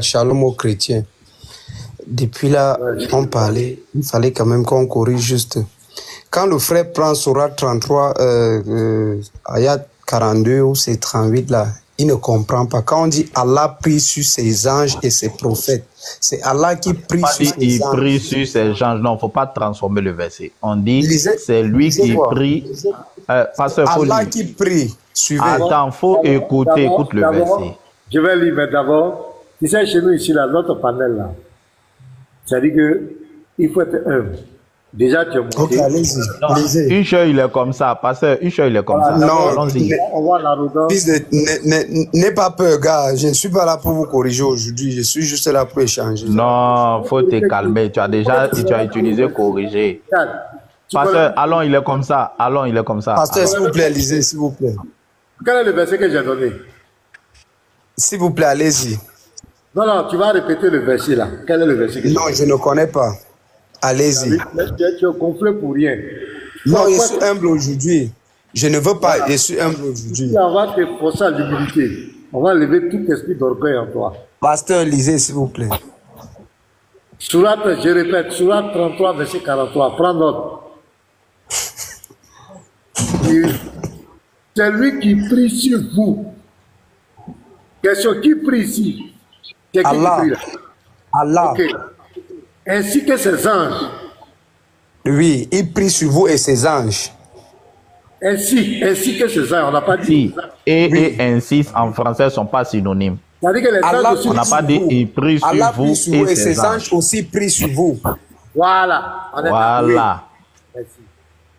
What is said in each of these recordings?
Shalom aux chrétiens. Depuis là, on parlait, il fallait quand même qu'on corrige juste. Quand le frère prend Sourate 33, Ayat 42 ou c'est 38 là, il ne comprend pas. Quand on dit Allah prie sur ses anges et ses prophètes, c'est Allah qui prie sur ses anges. Il prie sur ses anges. Non, il ne faut pas transformer le verset. On dit c'est lui qui prie. Pasteur, Allah qui prie. Suivez. Attends, il faut écouter. Écoute le verset. Je vais lire, mais d'abord, tu sais, chez nous ici, là, notre panel là, ça dit qu'il faut être humble. Déjà, tu es monté. Ok, allez-y. Usher, il est comme ça. Pasteur, Usher, il est comme ça. Non, allons-y. On voit l'arrogance. N'aie pas peur, gars. Je ne suis pas là pour vous corriger aujourd'hui. Je suis juste là pour échanger. Non, il faut te calmer. Tu as utilisé corriger. Pasteur, allons, il est comme ça. Allons, il est comme ça. Pasteur, s'il vous plaît, lisez, s'il vous plaît. Quel est le verset que j'ai donné? S'il vous plaît, allez-y. Non, tu vas répéter le verset là. Quel est le verset que Non, je ne connais pas. Allez-y. Tu es gonflé pour rien. Non, je suis humble aujourd'hui. Je ne veux pas, je suis humble aujourd'hui. On va te forcer à l'humilité. On va lever tout esprit d'orgueil en toi. Pasteur, lisez, s'il vous plaît. Sourate, je répète, Sourate 33, verset 43. Prends note. C'est lui qui prie sur vous. Question, qui prie ici? Allah. Qui prie là? Allah. Okay. Ainsi que ses anges. Oui, il prie sur vous et ses anges. Ainsi que ses anges. On n'a pas dit. Si. Et ainsi en français ne sont pas synonymes. C'est-à-dire que les anges on n'a pas dit il prie sur Allah vous prie sur vous et ses anges aussi prient sur vous. Voilà. Voilà. Merci.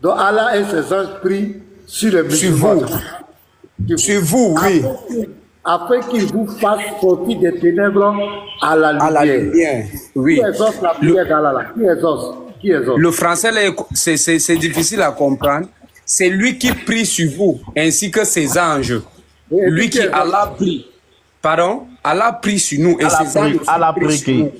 Donc Allah et ses anges prient sur les musulmans. Sur vous, oui. Afin qu'il vous fasse sortir des ténèbres à la lumière. À la lumière, oui. Qui exauce la prière d'Allah? Qui exauce? Le français, c'est difficile à comprendre. C'est lui qui prie sur vous, ainsi que ses anges. Lui qui Allah prie. Pardon? Allah prie sur nous et ses anges Allah prie sur nous.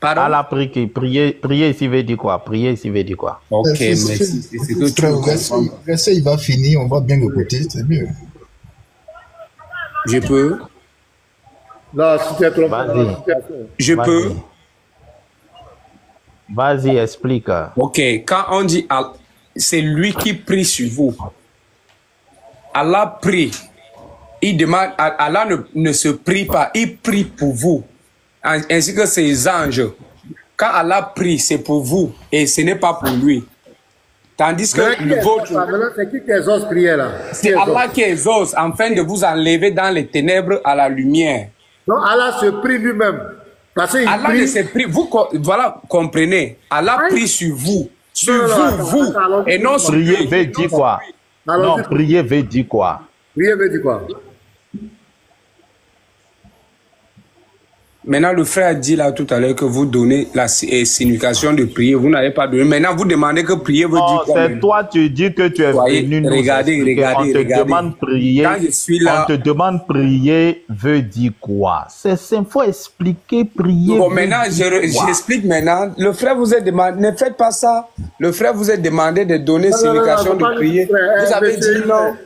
Pardon? Allah prie. Prier ici veut dire quoi? Prier ici veut dire quoi? Ok, merci. C'est que tu comprends. Le verset, il va finir, on va bien écouter, c'est mieux. Je peux? Non, si tu es trop... Je peux? Vas-y, explique. Ok, quand on dit c'est lui qui prie sur vous. Allah prie. Il demande, Allah ne se prie pas, il prie pour vous. Ainsi que ses anges. Quand Allah prie, c'est pour vous et ce n'est pas pour lui. Tandis que le vôtre, c'est qui exauce prière là? c'est Allah qui exauce afin de vous enlever dans les ténèbres à la lumière. Donc Allah se prie lui-même. Parce qu'il Allah ne se prie, vous voilà, comprenez. Allah prie sur vous. Sur vous, et non sur lui. Prier veut dire quoi? Non, prier veut dire quoi? Prier veut dire quoi? Maintenant, le frère a dit là tout à l'heure que vous donnez la signification de prier. Vous n'avez pas donné. Maintenant, vous demandez que prier veut dire quoi? C'est toi, tu dis que tu es venu nous expliquer. On te demande prier. Quand je suis là, on te demande prier veut dire quoi? C'est simple, il faut expliquer prier. Bon, maintenant, j'explique maintenant. Le frère vous a demandé, ne faites pas ça. Le frère vous a demandé de donner signification de prier. Vous avez dit non.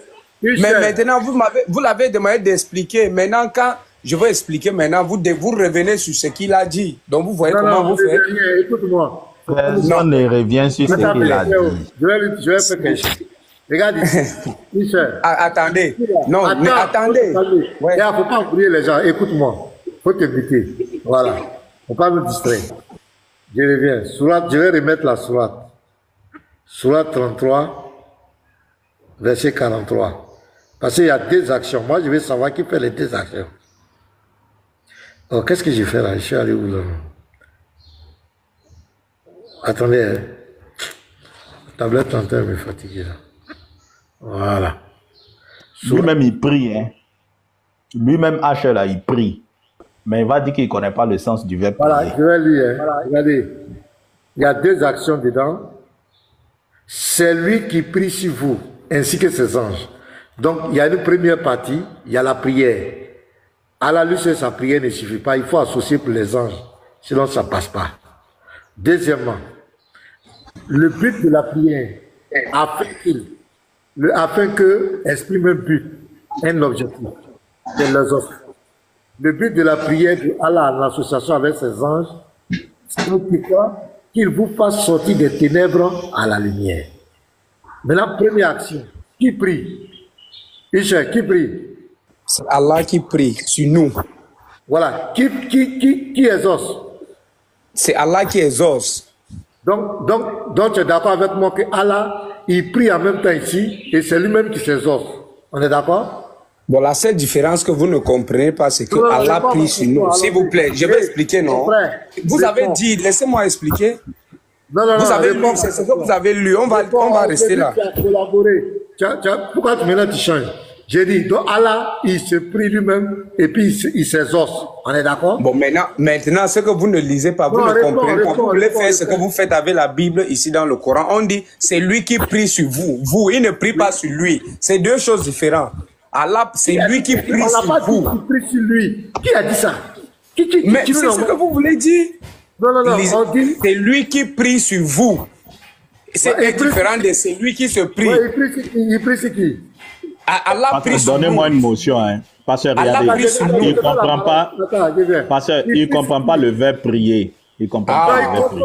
Mais maintenant, vous l'avez demandé d'expliquer. Maintenant, quand je vais expliquer maintenant, vous revenez sur ce qu'il a dit. Donc vous voyez comment vous faites. Écoute-moi. Personne ne revient sur ce qu'il a dit. Je vais faire quelque chose. Regarde ici. Attendez. Non, mais attendez. Il ne faut pas oublier les gens. Écoute-moi. Il faut t'éviter. Voilà. Il ne faut pas me distraire. Je reviens. Je vais remettre la sourate. Sourate 33, verset 43. Parce qu'il y a deux actions. Moi, je veux savoir qui fait les deux actions. Oh, qu'est-ce que j'ai fait là? Je suis allé où là? Attendez, hein. La tablette en train de me fatiguer là. Voilà. Lui-même il prie, hein. Lui-même H là, il prie. Mais il va dire qu'il ne connaît pas le sens du verbe prier. Voilà, je vais lire. Hein. Voilà. Regardez. Il y a deux actions dedans. C'est lui qui prie sur vous, ainsi que ses anges. Donc, il y a une première partie, il y a la prière. Allah lui seul, sa prière ne suffit pas. Il faut associer pour les anges. Sinon, ça ne passe pas. Deuxièmement, le but de la prière, afin que exprime un but, un objectif, c'est les offres. Le but de la prière d'Allah en association avec ses anges, c'est qu'il vous fasse sortir des ténèbres à la lumière. Maintenant, première action. Qui prie? Isha, qui prie? C'est Allah qui prie sur nous. Voilà. Qui exauce? C'est Allah qui exauce. Donc tu es d'accord avec moi que Allah, il prie en même temps ici et c'est lui-même qui s'exauce. On est d'accord? Bon, la seule différence que vous ne comprenez pas, c'est que Allah prie sur nous. S'il vous plaît, je vais expliquer, non? Vous avez dit, laissez-moi expliquer. Non, vous avez lu, c'est ce que vous avez lu. On va rester là. Pourquoi maintenant tu changes? J'ai dit, donc Allah, il se prie lui-même et puis il s'exauce. On est d'accord? Bon, maintenant, ce que vous ne lisez pas, vous ne comprenez pas. Vous voulez faire ce que vous faites avec la Bible ici dans le Coran. On dit, c'est lui qui prie sur vous. Vous, il ne prie pas sur lui. C'est deux choses différentes. Allah, c'est lui qui prie sur vous. On n'a pas dit qu'il prie sur lui. Qui a dit ça? Mais c'est ce que vous voulez dire. Non, on dit... C'est lui qui prie sur vous. C'est différent de celui qui se prie. Ouais, il prie sur qui? Allah prie sur nous. Donnez-moi une motion, hein. Parce que regardez, il ne comprend pas. Parce qu'il ne comprend pas le verbe prier. Il ne comprend pas le verbe prier.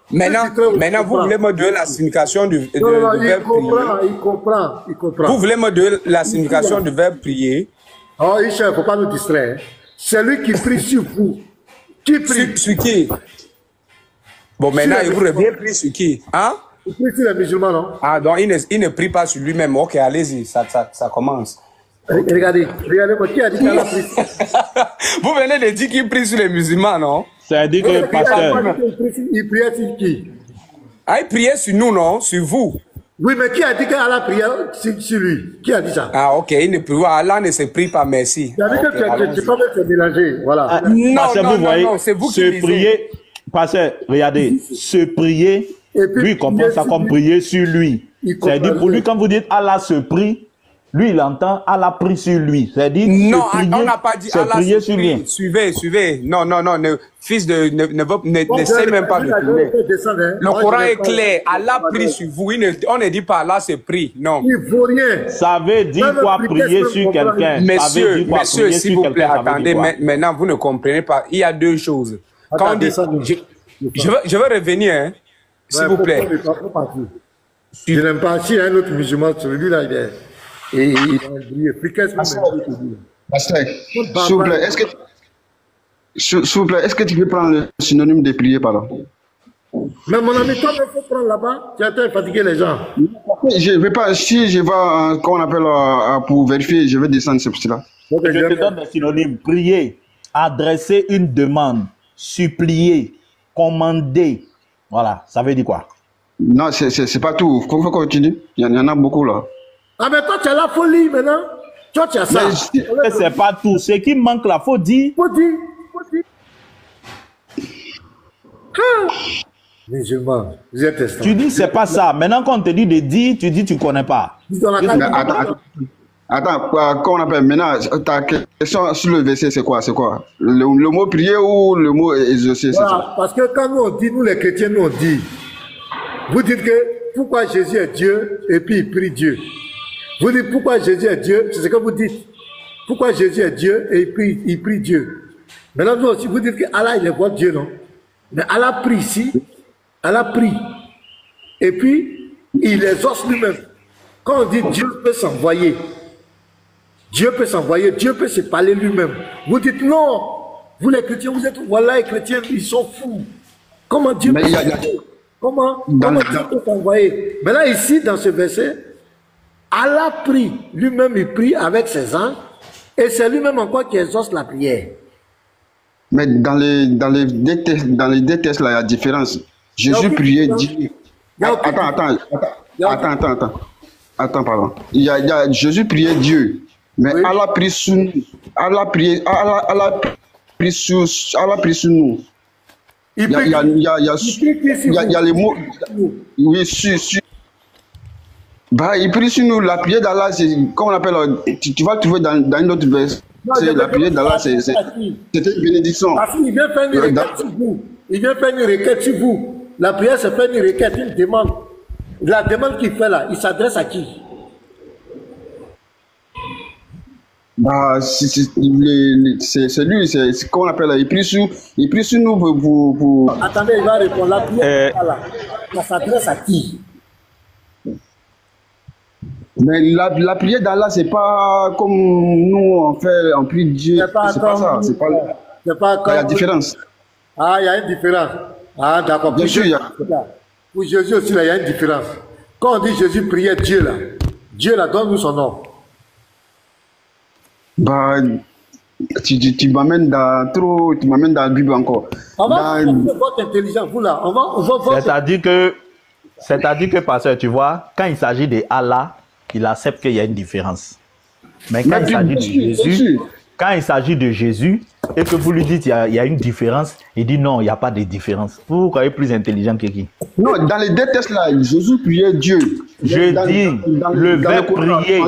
Maintenant, vous voulez me donner la signification du verbe prier. Il comprend. Vous voulez me donner la signification du verbe prier. Oh, Isha, il ne faut pas nous distraire. C'est lui qui prie sur vous. Qui prie? Sur qui? Bon, maintenant, il vous revient prier sur qui? Hein? Il prie sur les musulmans, non? Ah, donc il ne prie pas sur lui-même. Ok, allez-y, ça commence. Regardez-moi, qui a dit qu'Allah prie? Vous venez de dire qu'il prie sur les musulmans, non? C'est-à-dire que, pasteur... Il priait sur qui? Ah, il priait sur nous, non? Sur vous. Oui, mais qui a dit qu'Allah priait sur lui? Qui a dit ça? Ah, ok, il ne prie pas. Allah ne se prie pas, merci. C'est-à-dire que tu peux te mélanger, voilà. Non, c'est vous qui priez. Pasteur, regardez, se prier, lui, il comprend ça comme prier sur lui. C'est-à-dire, pour lui, quand vous dites Allah se prie, lui, il entend Allah prie sur lui. C'est-à-dire, non, on n'a pas dit Allah prier sur lui. Suivez. Non, fils de, n'essaie même pas de tourner. Le Coran est clair. Allah prie sur vous. On ne dit pas Allah se prie. Non. Il ne vaut rien. Ça veut dire quoi prier sur quelqu'un? Messieurs, s'il vous plaît, attendez. Maintenant, vous ne comprenez pas. Il y a deux choses. Quand on dit, je vais revenir, hein, s'il vous plaît. Je n'aime pas. Si un autre musulman, celui-là, il est... Et il a brillé. Pasteur, s'il vous plaît, est-ce que tu peux prendre le synonyme de prier, pardon? Mais mon ami, toi, il faut prendre là-bas. Tu as été fatigué les gens. Je ne vais pas, si je vais, comment on appelle, pour vérifier, je vais descendre, c'est pour cela. Je te donne le synonyme. Prier, adresser une demande, supplier, commander. Voilà, ça veut dire quoi? Non, c'est pas tout. Il faut continuer. Il y en a beaucoup là. Ah, mais toi, tu as la folie maintenant. Toi, tu as ça. Mais c'est pas tout. Ce qui manque là, faut dire. Faut dire. Musulman, vous êtes testant. Tu dis c'est pas ça. Maintenant qu'on te dit de dire, tu dis tu connais pas. Attends, comment on appelle maintenant? Ta question sur le verset, c'est quoi? Le mot prier ou le mot exaucer? Voilà, parce que quand nous on dit, nous les chrétiens, nous on dit, vous dites que pourquoi Jésus est Dieu et puis il prie Dieu. Vous dites pourquoi Jésus est Dieu, c'est ce que vous dites. Pourquoi Jésus est Dieu et il prie Dieu. Maintenant, vous aussi, vous dites que Allah, il est votre Dieu, non? Mais Allah prie ici, Allah prie. Et puis, il exauce lui-même. Quand on dit Dieu peut s'envoyer, Dieu peut s'envoyer, Dieu peut se parler lui-même. Vous dites non, vous les chrétiens, vous êtes, voilà les chrétiens, ils sont fous. Comment Dieu peut s'envoyer? Comment Dieu peut s'envoyer? Maintenant ici, dans ce verset, Allah prie, lui-même il prie avec ses anges, et c'est lui-même encore qui exauce la prière. Mais dans les deux textes là, il y a différence. Jésus priait Dieu. Attends, pardon. Jésus priait Dieu, mais oui. Allah prie sur nous. Allah prie sur nous. Il y a les mots. Oui, sur. Bah, il prie sur nous. La prière d'Allah, c'est comme on appelle. Tu vas le trouver dans une autre verse. La prière d'Allah, c'est une bénédiction. Parce qu'il vient faire une requête sur vous. Il vient faire une requête sur vous. La prière, c'est faire une requête, une demande. La demande qu'il fait là, il s'adresse à qui? Bah, c'est lui, c'est qu'on appelle, il prie sur nous pour... Attendez, il va répondre. La prière, ça s'adresse à qui? Mais la prière d'Allah, c'est pas comme nous on prie Dieu. C'est pas ça. C'est pas il y a une différence. Ah, il y a une différence. Ah, d'accord. Bien sûr, il y a. Pour Jésus aussi, là, il y a une différence. Quand on dit Jésus priait Dieu, là, donne-nous son nom. Bah, tu m'amènes dans la Bible encore. On va votre intelligence, vous là. On va C'est-à-dire que, pasteur, tu vois, quand il s'agit de Allah, il accepte qu'il y a une différence. Mais quand il s'agit de Jésus, et que vous lui dites qu'il y a une différence, il dit non, il n'y a pas de différence. Vous croyez plus intelligent que qui? Non, dans les deux textes là, Jésus priait Dieu. Le verbe prier.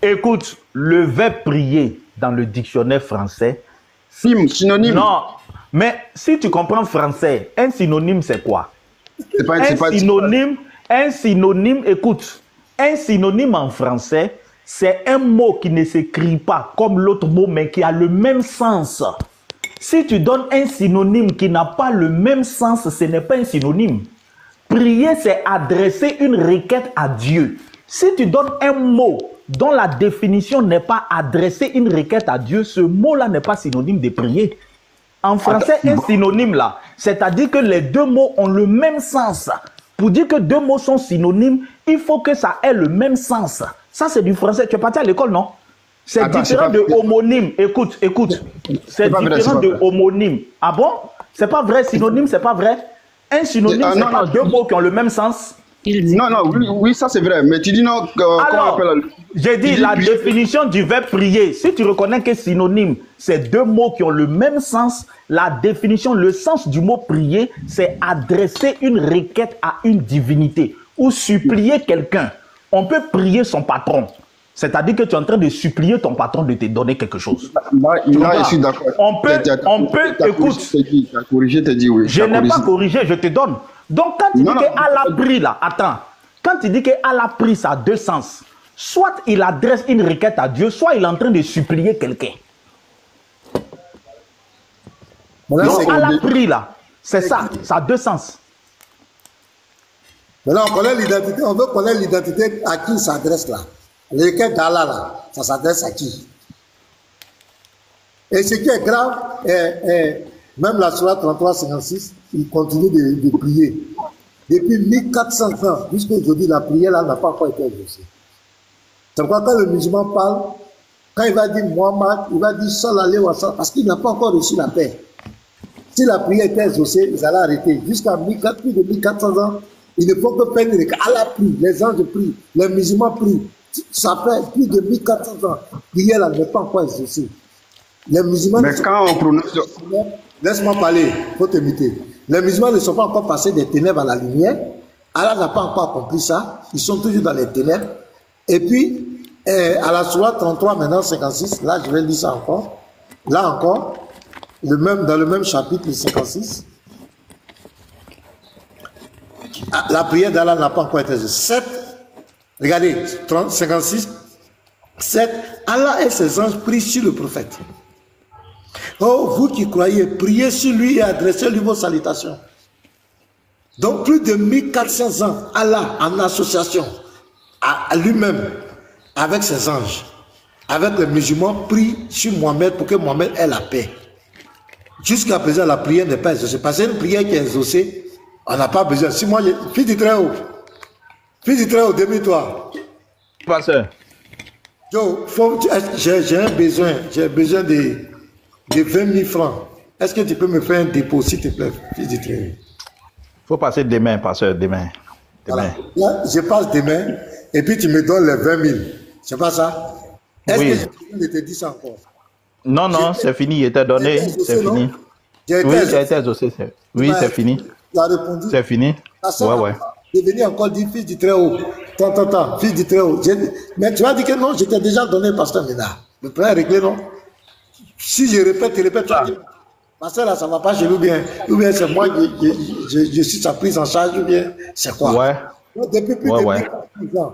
Écoute, le verbe prier dans le dictionnaire français. Synonyme. Non, mais si tu comprends français, un synonyme c'est quoi? Un synonyme, écoute, un synonyme en français, c'est un mot qui ne s'écrit pas comme l'autre mot, mais qui a le même sens. Si tu donnes un synonyme qui n'a pas le même sens, ce n'est pas un synonyme. Prier, c'est adresser une requête à Dieu. Si tu donnes un mot dont la définition n'est pas adresser une requête à Dieu, ce mot-là n'est pas synonyme de prier. En français, un synonyme là, c'est-à-dire que les deux mots ont le même sens. Pour dire que deux mots sont synonymes, il faut que ça ait le même sens. Ça, c'est du français. Tu es parti à l'école, non? C'est différent de homonyme. Écoute. C'est différent de homonyme. Ah bon? C'est pas vrai, synonyme, c'est pas vrai? Un synonyme, c'est pas deux mots qui ont le même sens. Oui, ça c'est vrai. Mais tu dis non. Alors, j'ai dit la définition du verbe prier. Si tu reconnais que synonyme, c'est deux mots qui ont le même sens, la définition, le sens du mot prier, c'est adresser une requête à une divinité ou supplier quelqu'un. On peut prier son patron. C'est-à-dire que tu es en train de supplier ton patron de te donner quelque chose. Là, je suis d'accord. On peut, écoute. Tu as corrigé, tu as dit oui. Je n'ai pas corrigé, je te donne. Donc, quand tu dis qu'Allah prie là, attends. Quand tu dis qu'Allah prie, ça a deux sens. Soit il adresse une requête à Dieu, soit il est en train de supplier quelqu'un. Donc, Allah prie là, c'est ça, ça a deux sens. Maintenant, on connaît l'identité, on veut connaître l'identité à qui il s'adresse là. La requête d'Allah là, ça s'adresse à qui? Et ce qui est grave, même la Surah 33-56, il continue de prier. Depuis 1400 ans, jusqu'aujourd'hui, la prière là n'a pas encore été exaucée. C'est pourquoi quand le musulman parle, quand il va dire Muhammad, il va dire Sallallahu alayhi wa sallam, parce qu'il n'a pas encore reçu la paix. Si la prière était exaucée, ils allaient arrêter. Jusqu'à plus de 1400 ans, il ne faut que faire une requête. Allah prie, les anges prient, les musulmans prient. Ça fait plus de 1400 ans. La prière là n'est pas encore exaucée. Les musulmans. Mais quand on prononce. Laisse-moi parler, il faut t'imiter. Les musulmans ne sont pas encore passés des ténèbres à la lumière. Allah n'a pas encore accompli ça. Ils sont toujours dans les ténèbres. Et puis, à la Surah 33, maintenant 56, là je vais lire ça encore. Là encore, dans le même chapitre, le 56. La prière d'Allah n'a pas encore été exaucée. 7, regardez, 56, 7, Allah et ses anges prient sur le prophète. Oh, vous qui croyez, priez sur lui et adressez-lui vos salutations. Donc, plus de 1400 ans, Allah, en association, à lui-même, avec ses anges, avec les musulmans, prie sur Mohamed pour que Mohamed ait la paix. Jusqu'à présent, la prière n'est pas exaucée. Parce qu'une prière qui est exaucée, on n'a pas besoin. Si moi, fils du très haut, demi-toi. Pasteur. Joe, j'ai besoin de 20 000 francs. Est-ce que tu peux me faire un dépôt, s'il te plaît, fils du très haut? Il faut passer demain, pasteur, demain. Voilà. Là, je passe demain, et puis tu me donnes les 20 000. C'est pas ça? Est-ce que je te dis ça encore? Non, c'est fini, il était donné, c'est fini. Oui, ça a été exaucé. Oui, c'est fini. Tu as répondu? C'est fini. Ouais. Je vais venir encore dire fils du très haut. Attends, fils du très haut. Mais tu vas dire que non, je t'ai déjà donné, pasteur Ménard. Le plan est réglé, non? Si je répète, tu vas dire, pasteur là, ça ne va pas chez nous bien. Ou bien c'est moi, je suis sa prise en charge, ou bien c'est quoi? Ouais. Donc, depuis plus de 14 ans,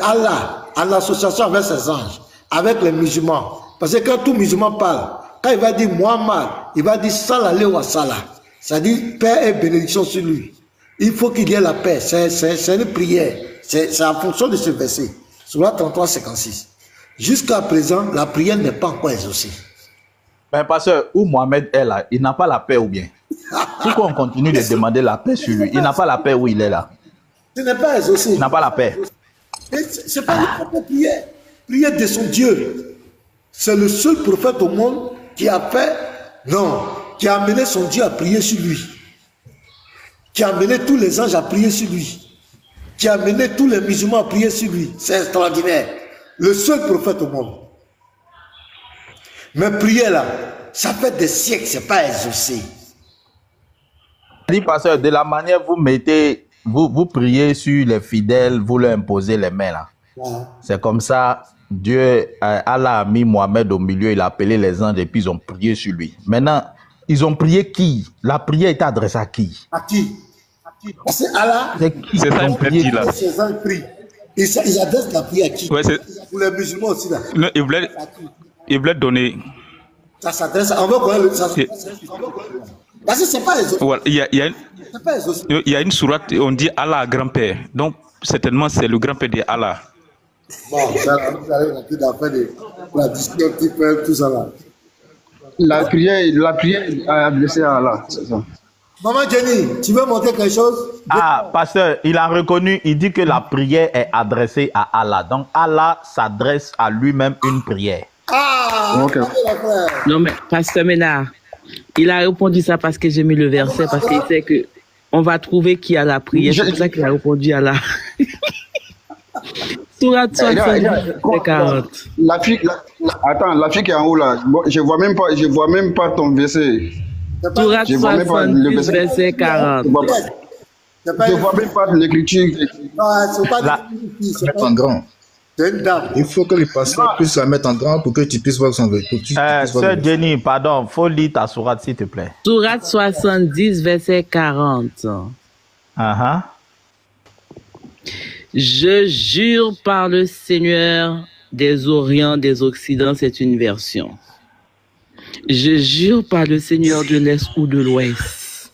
Allah, en association avec ses anges, avec les musulmans. Parce que quand tout musulman parle, quand il va dire Muhammad, il va dire Salah wa Salah. C'est-à-dire paix et bénédiction sur lui. Il faut qu'il y ait la paix. C'est une prière. C'est en fonction de ce verset. Surah 33, 56. Jusqu'à présent, la prière n'est pas encore exaucée. Mais pasteur, où Mohamed est là, il n'a pas la paix ou bien? Pourquoi on continue de demander la paix sur lui? Il n'a pas la paix où il est là. Ce n'est pas exaucé. Il n'a pas la paix. Ce n'est pas une propre prière. Prière de son Dieu. C'est le seul prophète au monde qui a fait, non, qui a amené son Dieu à prier sur lui. Qui a amené tous les anges à prier sur lui. Qui a amené tous les musulmans à prier sur lui. C'est extraordinaire. Le seul prophète au monde. Mais prier là, ça fait des siècles, c'est pas exaucé. Dit pasteur, de la manière vous mettez, vous priez sur les fidèles, vous leur imposez les mains là. Ouais. C'est comme ça, Dieu, Allah a mis Mohamed au milieu, il a appelé les anges et puis ils ont prié sur lui. Maintenant, ils ont prié qui? La prière était adressée à qui? À qui? Parce que Allah, c'est ça, prié là. Ces anges prient. Ils adressent la prière à qui? Ouais, pour les musulmans aussi là. Non, ils voulaient donner. Ça s'adresse à... On veut connaître le... Parce que c'est pas les autres. Ouais, il y a une sourate, on dit Allah grand-père. Donc, certainement, c'est le grand-père de Allah. Bon, vous allez d'après la discussion qui fait tout ça là. La prière est adressée à Allah, c'est ça. Maman Jenny, tu veux montrer quelque chose? Ah, pasteur, il a reconnu, il dit que la prière est adressée à Allah. Donc, Allah s'adresse à lui-même une prière. Ah, okay. Non, mais pasteur Ménard, il a répondu ça parce que j'ai mis le verset, parce qu'il sait que on va trouver qui a la prière. C'est pour ça qu'il a répondu à la. Sourate 70, 40. Attends, la fille qui est en haut là, je vois même pas ton verset. Sourate 70, verset 40. Je vois même pas l'écriture. Non, c'est pas mettre en grand. Il faut que le pasteur puisse la mettre en grand pour que tu puisses voir son verset. Sœur Jenny, pardon, faut lire ta sourate s'il te plaît. Sourate 70, verset 40. Je jure par le Seigneur des Orients, des Occidents, c'est une version. Je jure par le Seigneur de l'Est ou de l'Ouest.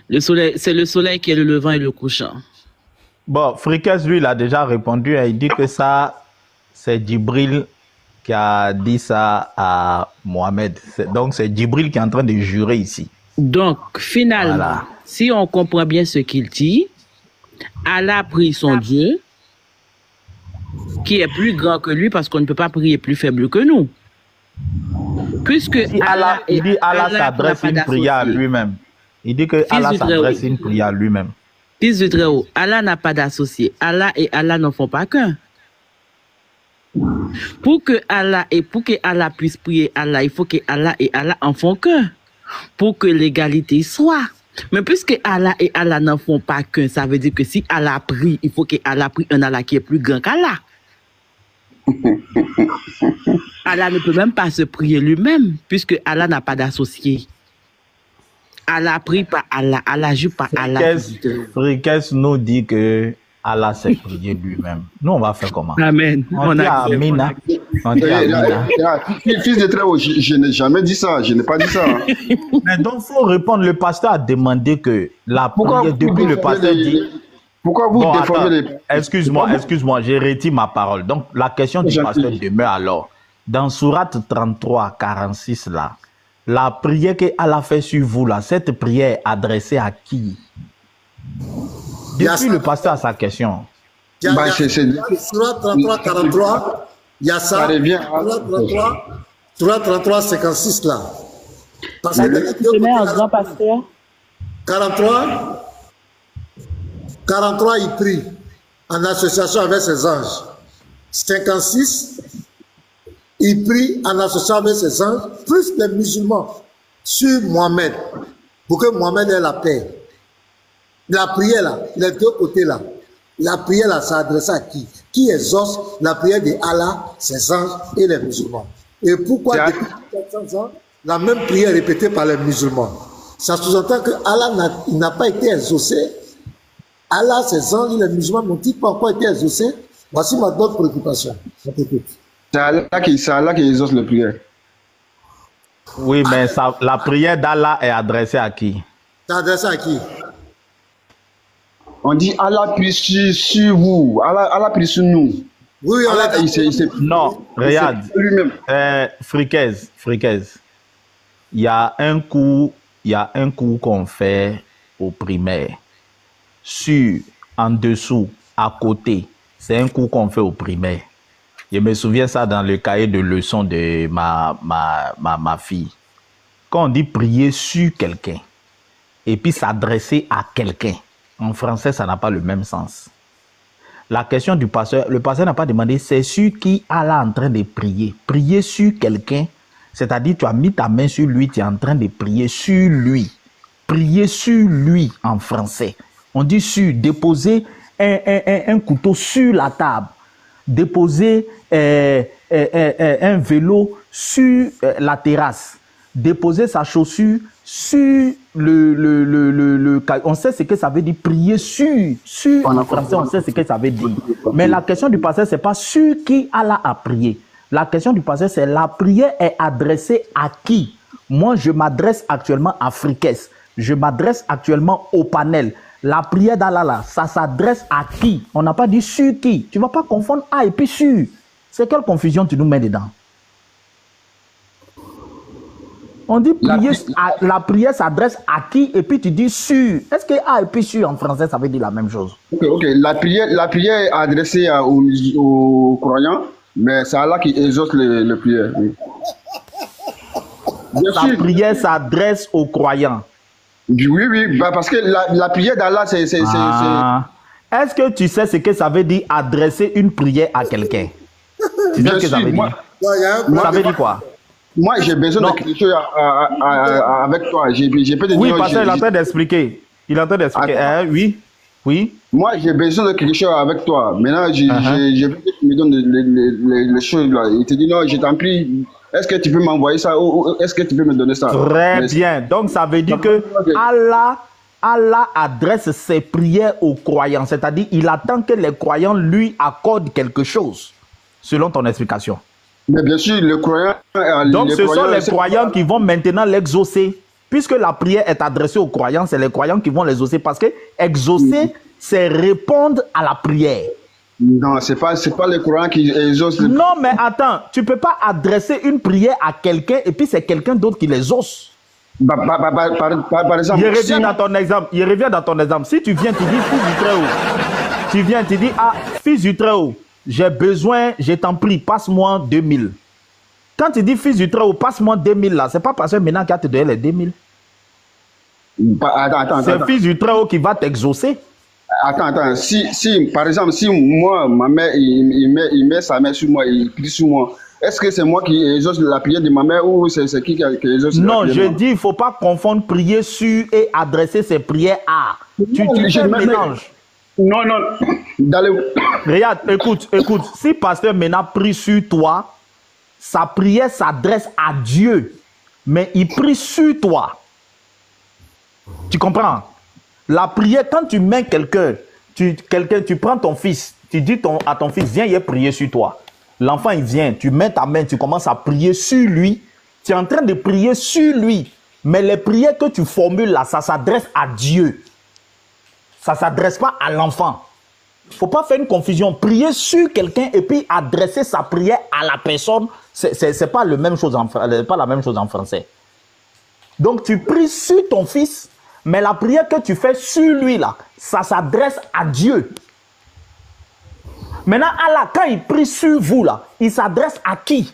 Le soleil, c'est le soleil qui est le levant et le couchant. Bon, Frikes, lui, il a déjà répondu. Il dit que ça, c'est Djibril qui a dit ça à Mohamed. Donc, c'est Djibril qui est en train de jurer ici. Donc, finalement, voilà. Si on comprend bien ce qu'il dit, Allah a pris son Dieu, qui est plus grand que lui, parce qu'on ne peut pas prier plus faible que nous. Puisque Allah s'adresse une prière à lui-même. Il dit que Allah s'adresse une prière à lui-même. Fils du Très-Haut, Allah n'a pas d'associé. Allah et Allah n'en font pas qu'un. Pour que Allah puisse prier Allah, il faut que Allah et Allah en font qu'un. Pour que l'égalité soit. Mais puisque Allah et Allah n'en font pas qu'un, ça veut dire que si Allah prie, il faut que Allah prie un Allah qui est plus grand qu'Allah. Allah ne peut même pas se prier lui-même, puisque Allah n'a pas d'associé. Allah prie par Allah, Allah joue par Allah. Frikes nous dit que Allah s'est prié lui-même. Nous, on va faire comment? Amen. On dit Amina. Fils de Très-Haut, je n'ai jamais dit ça. Je n'ai pas dit ça. Mais donc, il faut répondre. Le pasteur a demandé que la prière, depuis le pasteur dit... Pourquoi vous déformez les... Excuse-moi, j'ai retiré ma parole. Donc, la question du pasteur demeure alors. Dans Sourate 33, 46, là, la prière qu'Allah fait sur vous, là, cette prière est adressée à qui? Depuis le pasteur a sa question. Sourate 33, 43, il y a ça. Sourate 33, 56, là. Parce que 43, il prie en association avec ses anges. 56, il prie en association avec ses anges, plus les musulmans, sur Mohamed, pour que Mohamed ait la paix. La prière là, les deux côtés là, la prière là, ça s'adresse à qui? Qui exauce la prière de Allah, ses anges et les musulmans? Et pourquoi depuis 400 ans, la même prière est répétée par les musulmans? Ça sous-entend que Allah n'a pas été exaucé Allah, ses anges, les musulmans m'ont dit pourquoi été exaucé. Voici ma d'autres préoccupation. C'est Allah qui exauce les prières. Oui, mais ça, la prière d'Allah est adressée à qui? C'est adressé à qui? On dit Allah prie sur vous, Allah prie sur nous. Oui, Allah, non, regarde. Fricaise. Il y a un cours qu'on fait au primaire. En dessous, à côté, c'est un cours qu'on fait au primaire. Je me souviens ça dans le cahier de leçons de ma fille. Quand on dit prier sur quelqu'un et puis s'adresser à quelqu'un, en français, ça n'a pas le même sens. La question du pasteur, le pasteur n'a pas demandé c'est sur qui Allah est en train de prier. Prier sur quelqu'un, c'est-à-dire tu as mis ta main sur lui, tu es en train de prier sur lui. Prier sur lui en français. On dit sur, déposer un couteau sur la table. Déposer un vélo sur la terrasse. Déposer sa chaussure sur on sait ce que ça veut dire prier sur en français, on sait ce que ça veut dire. Mais la question du pasteur, c'est pas sur qui Allah a prié. La question du pasteur, c'est la prière est adressée à qui? Moi, je m'adresse actuellement à Fricaise. Je m'adresse actuellement au panel. La prière d'Allah, ça s'adresse à qui? On n'a pas dit sur qui. Tu ne vas pas confondre A et puis sur. C'est quelle confusion tu nous mets dedans? On dit prier, la prière s'adresse à qui et puis tu dis sur. Est-ce que A et puis sur en français, ça veut dire la même chose? Ok. La prière est adressée aux croyants, mais c'est Allah qui exauce les prières. La prière s'adresse aux croyants. Oui, parce que la prière d'Allah, c'est... Est-ce que tu sais ce que ça veut dire adresser une prière à quelqu'un? Tu sais ce que ça veut dire? Ça veut dire quoi? Moi, j'ai besoin de quelque chose avec toi. Oui, parce qu'il est en train d'expliquer. Il est en train d'expliquer. Oui. Moi, j'ai besoin de quelque chose avec toi. Maintenant, j'ai besoin que tu me donnes les choses là. Il te dit non, je t'en prie. Est-ce que tu peux m'envoyer ça ou est-ce que tu peux me donner ça? Très bien. Donc, ça veut dire que Allah adresse ses prières aux croyants. C'est-à-dire, il attend que les croyants lui accordent quelque chose, selon ton explication. Mais bien sûr, le croyant... Donc, ce sont les croyants qui vont maintenant l'exaucer. Puisque la prière est adressée aux croyants, c'est les croyants qui vont l'exaucer. Parce que exaucer, c'est répondre à la prière. Non, ce n'est pas les croyants qui exaucent. Non, mais attends, tu ne peux pas adresser une prière à quelqu'un et puis c'est quelqu'un d'autre qui l'exauce. Par exemple... Je reviens dans ton exemple. Si tu viens, tu dis, fils du Très-Haut. Tu viens, tu dis, ah, fils du Très-Haut. J'ai besoin, je t'en prie, passe-moi 2000. Quand tu dis fils du Très-Haut, passe-moi 2000 là, c'est pas parce que maintenant qu'il te donne les 2000. C'est fils du Très-Haut qui va t'exaucer. Attends. Si, par exemple, si moi, ma mère, il met sa main sur moi, il prie sur moi, est-ce que c'est moi qui exauce la prière de ma mère ou c'est qui exauce la prière? Non, je dis, il ne faut pas confondre prier sur et adresser ses prières à. Tu mélanges. Non. Regarde, écoute. Si pasteur Mena prie sur toi, sa prière s'adresse à Dieu, mais il prie sur toi. Tu comprends? La prière, quand tu mets quelqu'un, tu prends ton fils, tu dis à ton fils, viens, il prier sur toi. L'enfant, il vient, tu mets ta main, tu commences à prier sur lui. Tu es en train de prier sur lui. Mais les prières que tu formules là, ça s'adresse à Dieu. Ça ne s'adresse pas à l'enfant. Il ne faut pas faire une confusion. Prier sur quelqu'un et puis adresser sa prière à la personne, ce n'est pas la même chose en français. Donc tu pries sur ton fils, mais la prière que tu fais sur lui, là, ça s'adresse à Dieu. Maintenant, Allah, quand il prie sur vous, là, il s'adresse à qui?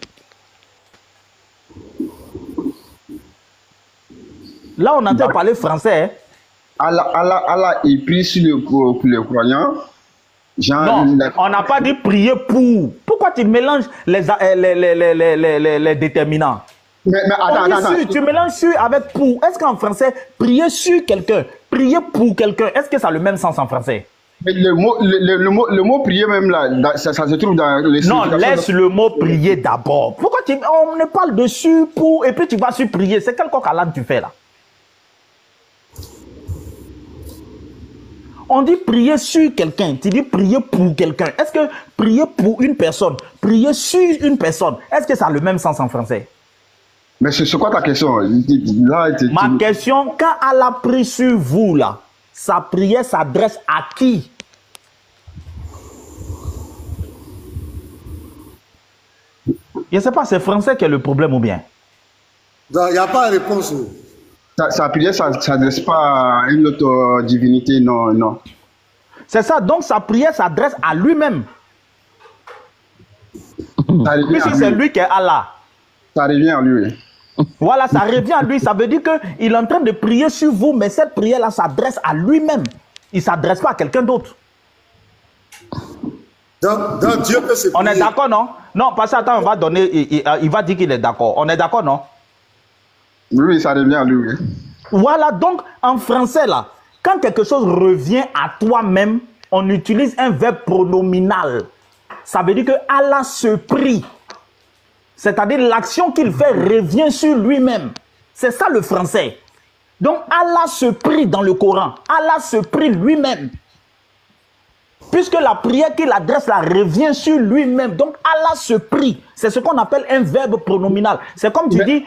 Là, on entend parler français. Hein? Allah, il prie sur les croyants. Non, on n'a pas dit prier pour. Pourquoi tu mélanges les déterminants? Mais attends. Tu mélanges sur avec pour. Est-ce qu'en français, prier sur quelqu'un, prier pour quelqu'un, est-ce que ça a le même sens en français? Mais le mot prier même là, ça se trouve dans les... Non, laisse le mot prier d'abord. Pourquoi on ne parle de sur, pour, et puis tu vas sur prier? C'est quel coq à l'âne tu fais là? On dit prier sur quelqu'un. Tu dis prier pour quelqu'un. Est-ce que prier pour une personne, prier sur une personne, est-ce que ça a le même sens en français? Mais c'est quoi ta question? Ma question, quand Allah prie sur vous, là, sa prière s'adresse à qui? Je ne sais pas, c'est français qui est le problème ou bien? Il n'y a pas de réponse. Sa prière, ça ne s'adresse pas à une autre divinité, non, non. C'est ça, donc sa prière s'adresse à lui-même. Puisque c'est lui qui est Allah. Ça revient à lui. Voilà, ça revient à lui. Ça veut dire qu'il est en train de prier sur vous, mais cette prière-là s'adresse à lui-même. Il ne s'adresse pas à quelqu'un d'autre. Donc Dieu peut se prier. On est d'accord, non? Non, parce que attends, on va donner, il va dire qu'il est d'accord. On est d'accord, non? Oui, ça revient à lui. Oui. Voilà, donc en français, là, quand quelque chose revient à toi-même, on utilise un verbe pronominal. Ça veut dire que Allah se prie. C'est-à-dire l'action qu'il fait revient sur lui-même. C'est ça le français. Donc Allah se prie dans le Coran. Allah se prie lui-même. Puisque la prière qu'il adresse là revient sur lui-même. Donc Allah se prie. C'est ce qu'on appelle un verbe pronominal. C'est comme tu dis,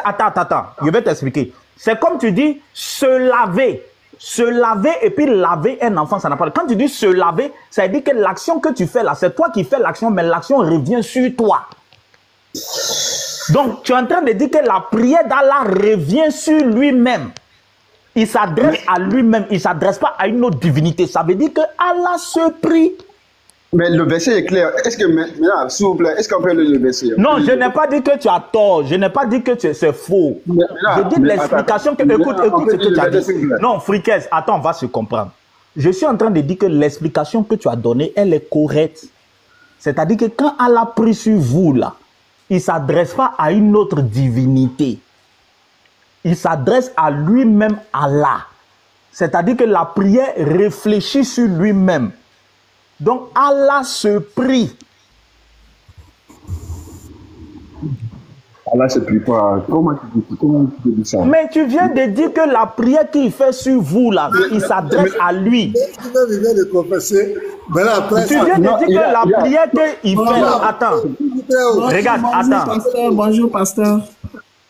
Attends, je vais t'expliquer. C'est comme tu dis se laver. Se laver et puis laver un enfant, ça n'a pas. Quand tu dis se laver, ça veut dire que l'action que tu fais là, c'est toi qui fais l'action, mais l'action revient sur toi. Donc tu es en train de dire que la prière d'Allah revient sur lui-même. Il s'adresse à lui-même, il ne s'adresse pas à une autre divinité. Ça veut dire que Allah se prie. Mais le verset est clair. Est-ce que, maintenant, s'il vous plaît, est-ce qu'on peut lire le verset? Non, je n'ai pas dit que tu as tort. Je n'ai pas dit que c'est faux. Je dis l'explication que... Écoute ce que tu as dit. Non, Friquez, attends, on va se comprendre. Je suis en train de dire que l'explication que tu as donnée, elle est correcte. C'est-à-dire que quand Allah prie sur vous, là, il ne s'adresse pas à une autre divinité. Il s'adresse à lui-même, Allah. C'est-à-dire que la prière réfléchit sur lui-même. Donc Allah se prie. Allah se prie pas. Comment tu dis ça? Mais tu viens de dire que la prière qu'il fait sur vous, là, il s'adresse à lui. Tu viens de confesser. Tu viens de dire que la prière qu'il fait... Attends. Regarde, attends. Bonjour, pasteur.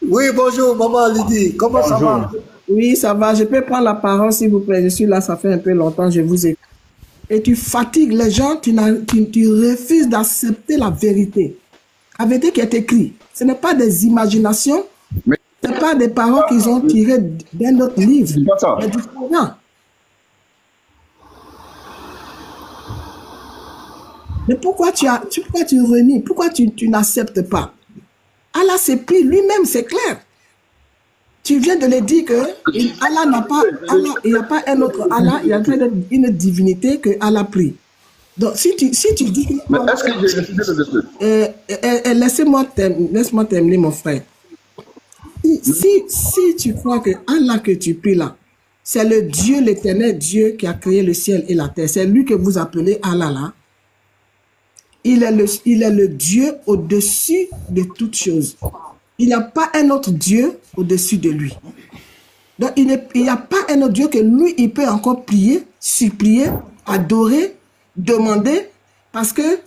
Oui, bonjour, maman Lydie. Comment ça va? Oui, ça va. Je peux prendre la parole, s'il vous plaît. Je suis là, ça fait un peu longtemps, je vous écoute. Et tu fatigues les gens, tu refuses d'accepter la vérité. La vérité qui est écrite. Ce n'est pas des imaginations, ce n'est pas des paroles qu'ils ont tirées d'un autre livre, mais du Coran. Mais pourquoi tu renies? Pourquoi tu n'acceptes pas? Allah s'est pris lui-même, c'est clair. Tu viens de le dire que Allah n'a pas, il n'y a pas un autre Allah, il y a une divinité que Allah prie. Donc si tu dis... Mais est-ce que j'ai laisse-moi terminer, mon frère. Si tu crois que Allah que tu pries là, c'est le Dieu, l'éternel Dieu qui a créé le ciel et la terre, c'est lui que vous appelez Allah là, il est le Dieu au-dessus de toutes choses. Il n'y a pas un autre Dieu au-dessus de lui. Donc, il n'y a pas un autre Dieu que lui, il peut encore prier, supplier, adorer, demander, parce que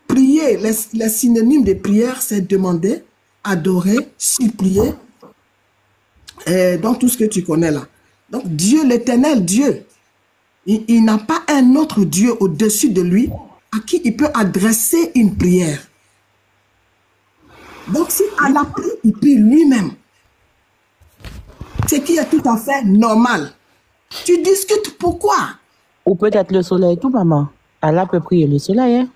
prier, les synonymes de prière, c'est demander, adorer, supplier, donc tout ce que tu connais là. Donc, Dieu, l'éternel Dieu, il n'a pas un autre Dieu au-dessus de lui à qui il peut adresser une prière. Donc, si Allah prie, il prie lui-même. Ce qui est tout à fait normal. Tu discutes pourquoi? Ou peut-être le soleil, tout maman. Allah peut prier le soleil, hein?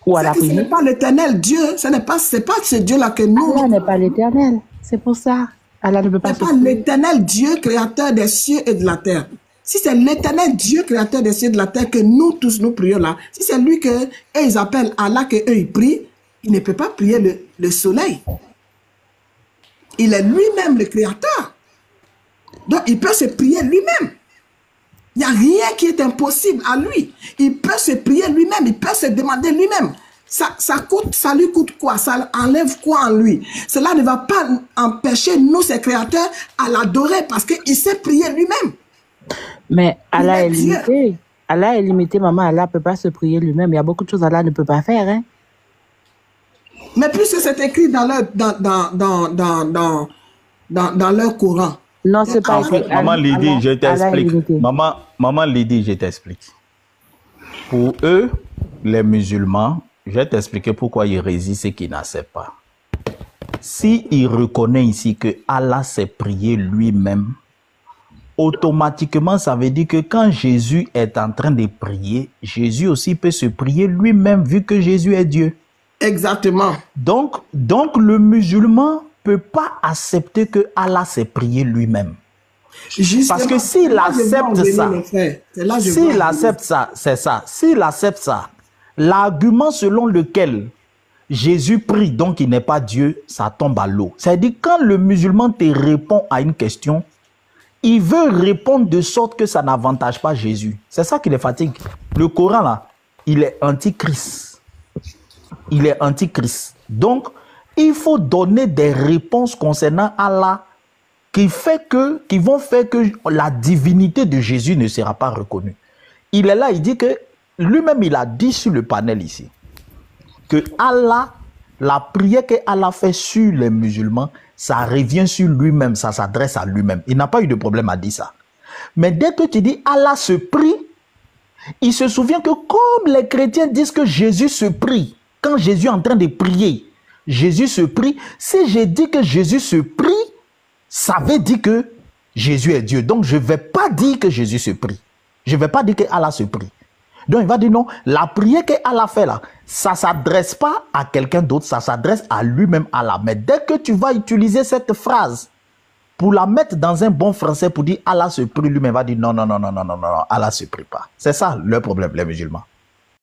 Ou Allah prie. Ce n'est pas l'éternel Dieu. Ce n'est pas ce Dieu-là que nous... Allah n'est pas l'éternel. C'est pour ça. Allah ne peut pas... Ce n'est pas l'éternel Dieu, créateur des cieux et de la terre. Si c'est l'éternel Dieu, créateur des cieux et de la terre, que nous tous nous prions là, si c'est lui que ils appellent Allah, que eux ils prient, il ne peut pas prier le soleil. Il est lui-même le créateur. Donc il peut se prier lui-même. Il n'y a rien qui est impossible à lui. Il peut se prier lui-même, il peut se demander lui-même. ça lui coûte quoi? Ça enlève quoi en lui? Cela ne va pas empêcher nous, ses créateurs, à l'adorer parce qu'il sait prier lui-même. Mais Allah est limité. Allah est limité, maman. Allah ne peut pas se prier lui-même. Il y a beaucoup de choses Allah ne peut pas faire. Hein? Mais puisque c'est écrit dans leur Coran. Non, c'est pas écrit. Maman Lydie, je t'explique. Maman Lydie, je t'explique. Pour eux, les musulmans, je vais t'expliquer pourquoi ils résistent et qu'ils n'acceptent pas. S'ils reconnaissent ici que Allah s'est prié lui-même, automatiquement, ça veut dire que quand Jésus est en train de prier, Jésus aussi peut se prier lui-même vu que Jésus est Dieu. Exactement. Donc le musulman ne peut pas accepter que Allah s'est prié lui-même. Parce que s'il accepte ça, c'est ça. S'il accepte ça, l'argument selon lequel Jésus prie, donc il n'est pas Dieu, ça tombe à l'eau. C'est-à-dire quand le musulman te répond à une question, il veut répondre de sorte que ça n'avantage pas Jésus. C'est ça qui les fatigue. Le Coran, là, il est antichrist. Il est antichrist. Donc, il faut donner des réponses concernant Allah qui vont faire que la divinité de Jésus ne sera pas reconnue. Il est là, il dit que lui-même, il a dit sur le panel ici, que Allah, la prière que Allah fait sur les musulmans, ça revient sur lui-même, ça s'adresse à lui-même. Il n'a pas eu de problème à dire ça. Mais dès que tu dis Allah se prie, il se souvient que comme les chrétiens disent que Jésus se prie, quand Jésus est en train de prier, Jésus se prie. Si j'ai dit que Jésus se prie, ça veut dire que Jésus est Dieu. Donc je ne vais pas dire que Jésus se prie. Je ne vais pas dire que Allah se prie. Donc il va dire non, la prière que Allah fait là, ça ne s'adresse pas à quelqu'un d'autre, ça s'adresse à lui-même Allah. Mais dès que tu vas utiliser cette phrase pour la mettre dans un bon français pour dire Allah se prie lui-même, il va dire non, Allah ne se prie pas. C'est ça le problème, les musulmans.